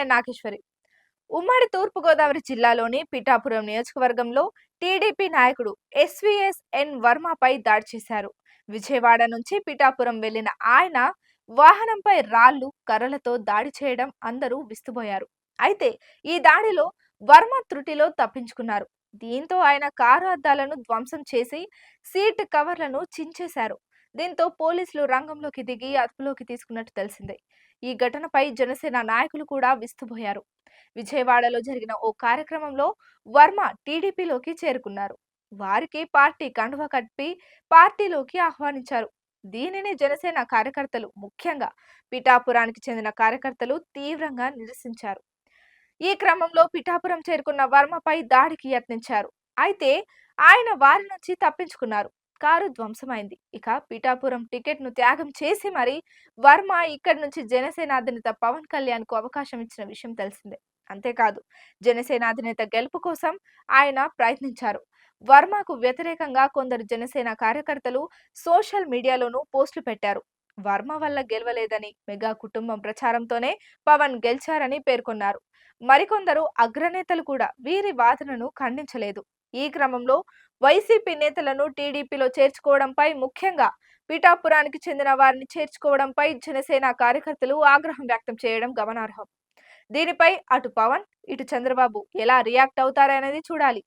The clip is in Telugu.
నేను నాగేశ్వరి. ఉమ్మడి తూర్పుగోదావరి జిల్లాలోని పిఠాపురం నియోజకవర్గంలో టీడీపీ నాయకుడు ఎస్వీఎస్ వర్మపై దాడి చేశారు. విజయవాడ నుంచి పిఠాపురం వెళ్లిన ఆయన వాహనంపై రాళ్లు, కర్రలతో దాడి చేయడం అందరూ విస్తుపోయారు. అయితే ఈ దాడిలో వర్మ త్రుటిలో తప్పించుకున్నారు. దీంతో ఆయన కారు అద్దాలను ధ్వంసం చేసి సీట్ కవర్లను చించేశారు. దీంతో పోలీసులు రంగంలోకి దిగి అదుపులోకి తీసుకున్నట్టు తెలిసిందే. ఈ ఘటనపై జనసేన నాయకులు కూడా విస్తుపోయారు. విజయవాడలో జరిగిన ఓ కార్యక్రమంలో వర్మ టీడీపీలోకి చేరుకున్నారు. వారికి పార్టీ కండువా కప్పి పార్టీలోకి ఆహ్వానించారు. దీనిని జనసేన కార్యకర్తలు, ముఖ్యంగా పిఠాపురానికి చెందిన కార్యకర్తలు తీవ్రంగా నిరసించారు. ఈ క్రమంలో పిఠాపురం చేరుకున్న వర్మపై దాడికి యత్నించారు. అయితే ఆయన వారి నుంచి తప్పించుకున్నారు. కారు ధ్వంసమైంది. ఇక పిఠాపురం టికెట్ ను త్యాగం చేసి మరి వర్మ ఇక్కడి నుంచి జనసేన అధినేత పవన్ కళ్యాణ్ కు అవకాశం ఇచ్చిన విషయం తెలిసిందే. అంతేకాదు, జనసేన అధినేత గెలుపు కోసం ఆయన ప్రయత్నించారు. వర్మకు వ్యతిరేకంగా కొందరు జనసేన కార్యకర్తలు సోషల్ మీడియాలోనూ పోస్టులు పెట్టారు. వర్మ వల్ల గెలవలేదని, మెగా కుటుంబం ప్రచారంతోనే పవన్ గెలిచారని పేర్కొన్నారు. మరికొందరు అగ్రనేతలు కూడా వీరి వాదనను ఖండించలేదు. ఈ క్రమంలో వైసీపీ నేతలను టీడీపీలో చేర్చుకోవడంపై, ముఖ్యంగా పిఠాపురానికి చెందిన వారిని చేర్చుకోవడంపై జనసేన కార్యకర్తలు ఆగ్రహం వ్యక్తం చేయడం గమనార్హం. దీనిపై అటు పవన్, ఇటు చంద్రబాబు ఎలా రియాక్ట్ అవుతారనేది చూడాలి.